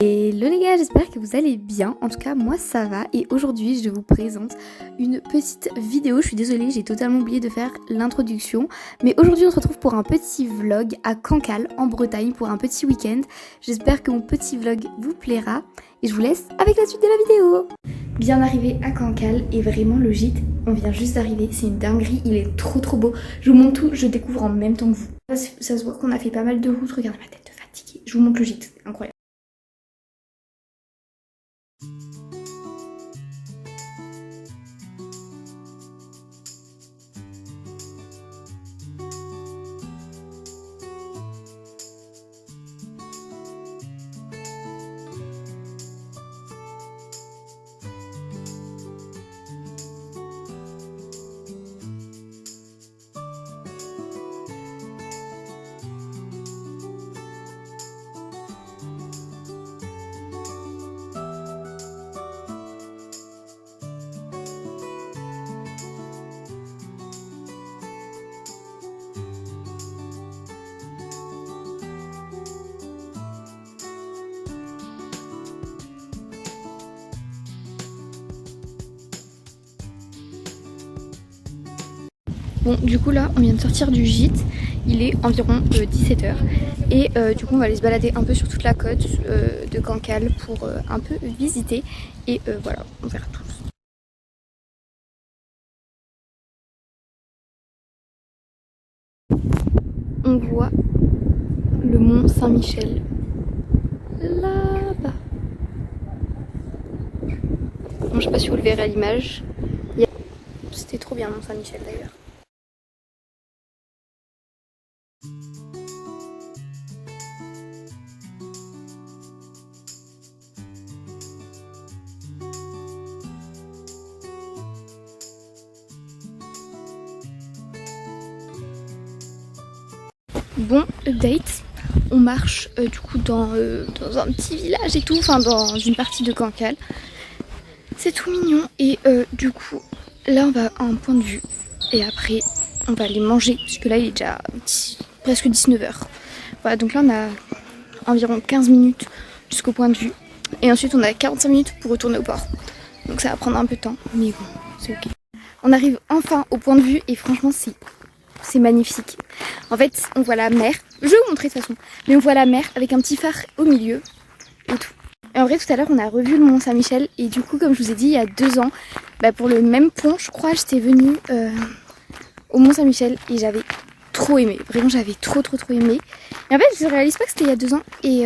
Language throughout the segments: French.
Hello les gars, j'espère que vous allez bien. En tout cas moi ça va et aujourd'hui je vous présente une petite vidéo. Je suis désolée, j'ai totalement oublié de faire l'introduction, mais aujourd'hui on se retrouve pour un petit vlog à Cancale en Bretagne pour un petit week-end. J'espère que mon petit vlog vous plaira et je vous laisse avec la suite de la vidéo. Bien arrivé à Cancale et vraiment le gîte, on vient juste d'arriver, c'est une dinguerie, il est trop beau. Je vous montre tout, je découvre en même temps que vous. Ça se voit qu'on a fait pas mal de routes, regardez ma tête de fatiguée. Je vous montre le gîte, c'est incroyable. Bon, du coup là on vient de sortir du gîte, il est environ 17h et du coup on va aller se balader un peu sur toute la côte de Cancale pour un peu visiter et voilà, on verra tout. On voit le mont Saint-Michel là-bas. Bon, je sais pas si vous le verrez à l'image. C'était trop bien mont Saint-Michel d'ailleurs. Bon, update, on marche du coup dans un petit village et tout, enfin dans une partie de Cancale. C'est tout mignon et du coup là on va à un point de vue et après on va aller manger puisque là il est déjà presque 19h. Voilà, donc là on a environ 15 minutes jusqu'au point de vue et ensuite on a 45 minutes pour retourner au port. Donc ça va prendre un peu de temps mais bon c'est ok. On arrive enfin au point de vue et franchement c'est magnifique. En fait, on voit la mer. Je vais vous montrer de toute façon. Mais on voit la mer avec un petit phare au milieu et tout. Et en vrai, tout à l'heure, on a revu le Mont Saint-Michel. Et du coup, comme je vous ai dit, il y a 2 ans, pour le même pont, je crois, j'étais venue au Mont Saint-Michel. Et j'avais trop aimé. Vraiment, j'avais trop aimé. Et en fait, je ne réalise pas que c'était il y a 2 ans. Et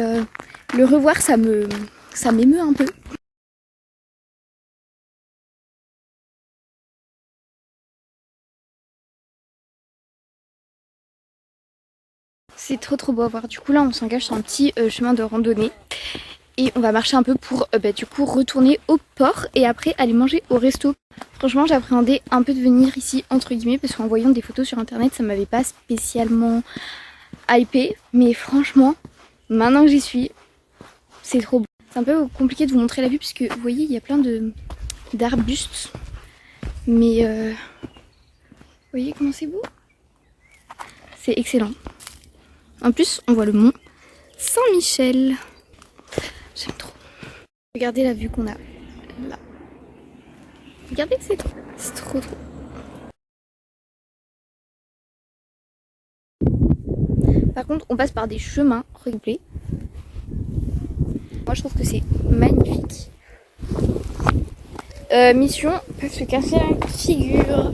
le revoir, ça m'émeut un peu. C'est trop beau à voir. Du coup là on s'engage sur un petit chemin de randonnée et on va marcher un peu pour du coup retourner au port et après aller manger au resto. Franchement j'appréhendais un peu de venir ici entre guillemets parce qu'en voyant des photos sur internet ça m'avait pas spécialement hypé, mais franchement maintenant que j'y suis c'est trop beau. C'est un peu compliqué de vous montrer la vue puisque vous voyez il y a plein d'arbustes, mais vous voyez comment c'est beau, c'est excellent. En plus, on voit le mont Saint-Michel. J'aime trop. Regardez la vue qu'on a là. Regardez que c'est trop. Par contre, on passe par des chemins regroupés. Moi, je trouve que c'est magnifique. Mission, pas se casser la figure.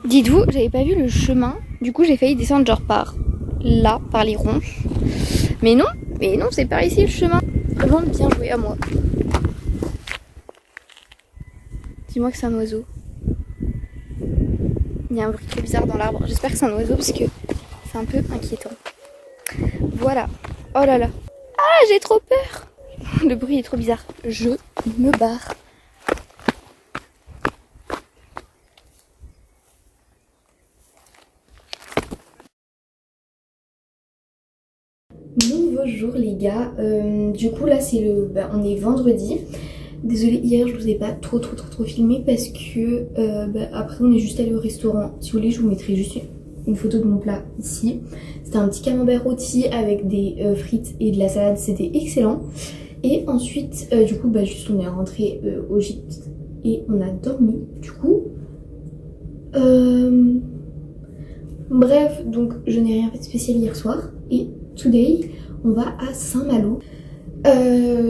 Dites-vous, j'avais pas vu le chemin, du coup j'ai failli descendre genre par là, par les ronces. Mais non, c'est par ici le chemin. Vraiment bien joué à moi. Dis-moi que c'est un oiseau. Il y a un bruit trop bizarre dans l'arbre. J'espère que c'est un oiseau parce que c'est un peu inquiétant. Voilà. Oh là là. Ah, j'ai trop peur. Le bruit est trop bizarre. Je me barre. Nouveau jour les gars, du coup là c'est on est vendredi. Désolée, hier je vous ai pas trop filmé parce que après on est juste allé au restaurant. Si vous voulez je vous mettrai juste une photo de mon plat ici. C'était un petit camembert rôti avec des frites et de la salade, c'était excellent. Et ensuite, du coup, juste on est rentré au gîte et on a dormi. Du coup, bref, donc je n'ai rien fait de spécial hier soir. Et today, on va à Saint-Malo.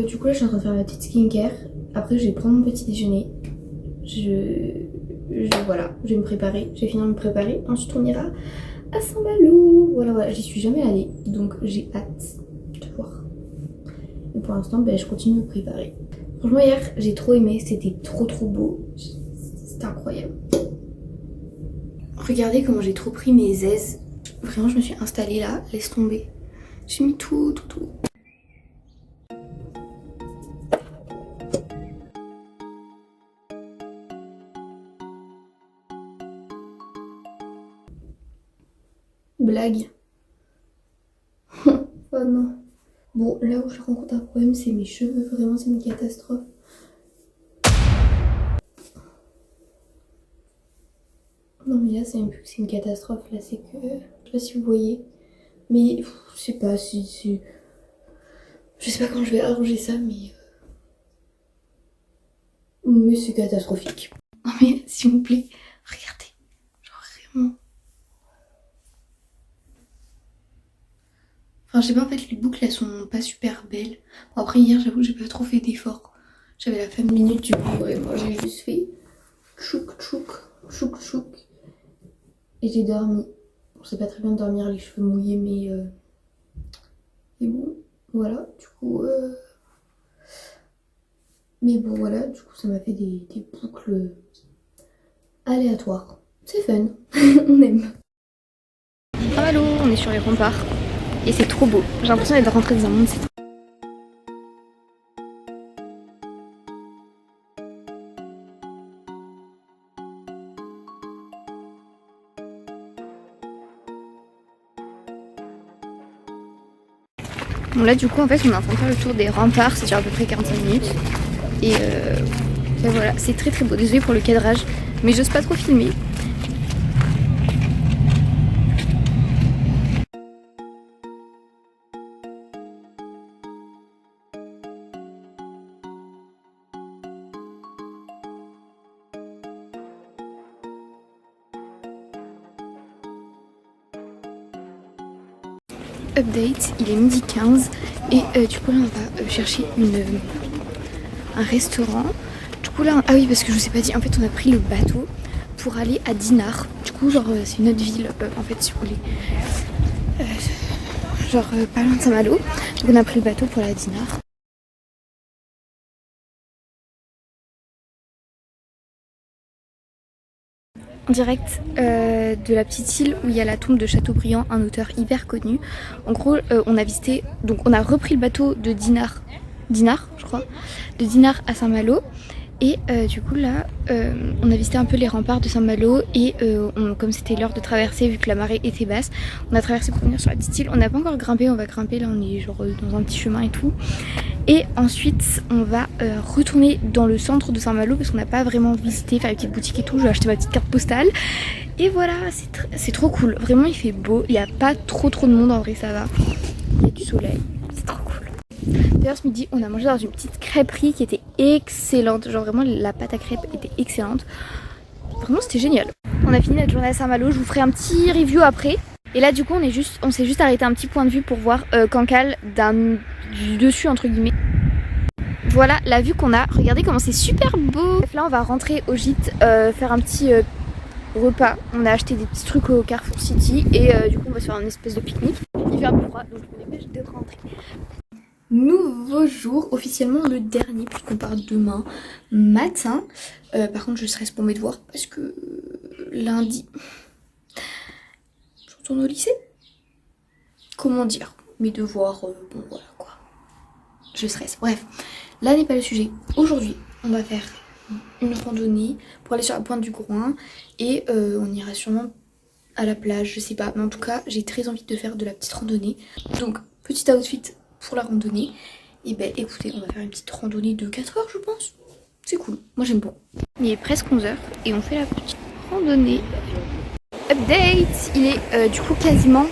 Du coup là je suis en train de faire ma petite skincare. Après je vais prendre mon petit déjeuner. Voilà, je vais me préparer. Je vais finir de me préparer. Ensuite on ira à Saint-Malo. Voilà, j'y suis jamais allée. Donc j'ai hâte de voir. Et pour l'instant je continue de me préparer. Franchement hier j'ai trop aimé. C'était trop beau. C'était incroyable. Regardez comment j'ai trop pris mes aises. Vraiment je me suis installée là. Laisse tomber. J'ai mis tout. Blague. Oh non. Bon, là où je rencontre un problème, c'est mes cheveux. Vraiment, c'est une catastrophe. Non, mais là, c'est même plus que c'est une catastrophe. Là, c'est que... Je sais pas si vous voyez. Mais je sais pas si... Je sais pas quand je vais arranger ça, mais... Mais c'est catastrophique. Non, mais s'il vous plaît, regardez. Genre, vraiment... Enfin, je sais pas, en fait, les boucles, elles sont pas super belles. Bon, après, hier, j'avoue, j'ai pas trop fait d'efforts. J'avais la femme minute du coup, et moi, j'ai juste fait chouk. Et j'ai dormi. Bon, c'est pas très bien de dormir les cheveux mouillés, mais... Et bon, voilà, du coup... Mais bon, voilà, du coup, ça m'a fait des boucles aléatoires. C'est fun, on aime. Allô, on est sur les remparts. Et c'est trop beau. J'ai l'impression d'être rentrée dans un monde. Bon là du coup en fait on est en train de faire le tour des remparts, ça dure à peu près 45 minutes. Et voilà, c'est très beau. Désolée pour le cadrage, mais j'ose pas trop filmer. Update, il est 12h15 et du coup là on va chercher un restaurant. Du coup là, ah oui parce que je vous ai pas dit, en fait on a pris le bateau pour aller à Dinard. Du coup genre c'est une autre ville en fait si vous voulez. Pas loin de Saint-Malo. Donc on a pris le bateau pour aller à Dinard. En direct de la petite île où il y a la tombe de Chateaubriand, un auteur hyper connu. En gros, on a visité, donc on a repris le bateau de Dinard, je crois, de Dinard à Saint-Malo. Et du coup là, on a visité un peu les remparts de Saint-Malo et comme c'était l'heure de traverser, vu que la marée était basse, on a traversé pour venir sur la petite île. On n'a pas encore grimpé, on va grimper, là on est genre dans un petit chemin et tout. Et ensuite on va retourner dans le centre de Saint-Malo parce qu'on n'a pas vraiment visité, faire les petites boutiques et tout. Je vais acheter ma petite carte postale. Et voilà, c'est trop cool. Vraiment il fait beau, il n'y a pas trop de monde en vrai, ça va. Il y a du soleil, c'est trop cool. D'ailleurs ce midi on a mangé dans une petite crêperie qui était excellente. Genre vraiment la pâte à crêpes était excellente. Vraiment c'était génial. On a fini notre journée à Saint-Malo, je vous ferai un petit review après. Et là du coup on s'est juste arrêté un petit point de vue pour voir Cancale du dessus entre guillemets. Voilà la vue qu'on a, regardez comment c'est super beau. Bref, là on va rentrer au gîte, faire un petit repas. On a acheté des petits trucs au Carrefour City et du coup on va se faire une espèce de pique-nique. Il fait un peu froid donc je me dépêche de rentrer. Nouveau jour, officiellement le dernier puisqu'on part demain matin. Par contre je stresse pour mes devoirs parce que lundi je retourne au lycée. Comment dire, mes devoirs, bon voilà quoi. Je stresse, bref, là n'est pas le sujet. Aujourd'hui on va faire une randonnée pour aller sur la pointe du Groin et on ira sûrement à la plage, je sais pas. Mais en tout cas j'ai très envie de faire de la petite randonnée. Donc petit outfit pour la randonnée. Et ben écoutez, on va faire une petite randonnée de 4 heures je pense. C'est cool, moi j'aime beaucoup. Il est presque 11h et on fait la petite randonnée. Update, il est du coup quasiment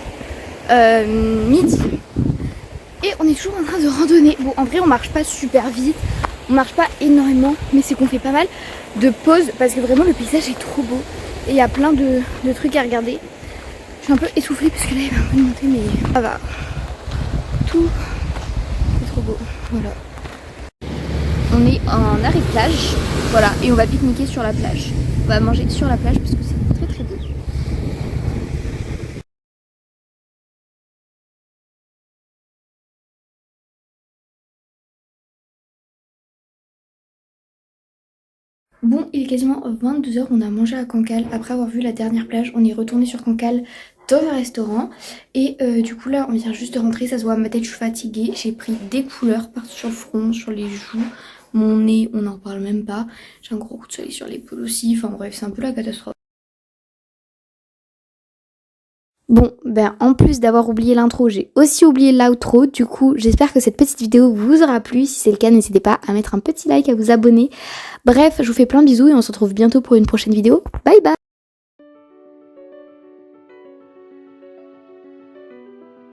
midi. Et on est toujours en train de randonner. Bon, en vrai, on marche pas super vite, on marche pas énormément, mais c'est qu'on fait pas mal de pauses parce que vraiment le paysage est trop beau et il y a plein de trucs à regarder. Je suis un peu essoufflée parce que là il y a un peu de montée, mais ça va. Tout, c'est trop beau. Voilà. On est en arrêt de plage, voilà, et on va pique-niquer sur la plage. On va manger sur la plage parce que c'est très très beau. Bon, il est quasiment 22h, on a mangé à Cancale. Après avoir vu la dernière plage, on est retourné sur Cancale dans un restaurant. Et du coup là, on vient juste de rentrer, ça se voit, ma tête, je suis fatiguée. J'ai pris des couleurs partout sur le front, sur les joues, mon nez, on n'en parle même pas. J'ai un gros coup de soleil sur l'épaule aussi, enfin bref, c'est un peu la catastrophe. Bon, ben en plus d'avoir oublié l'intro, j'ai aussi oublié l'outro. Du coup, j'espère que cette petite vidéo vous aura plu. Si c'est le cas, n'hésitez pas à mettre un petit like, à vous abonner. Bref, je vous fais plein de bisous et on se retrouve bientôt pour une prochaine vidéo. Bye bye!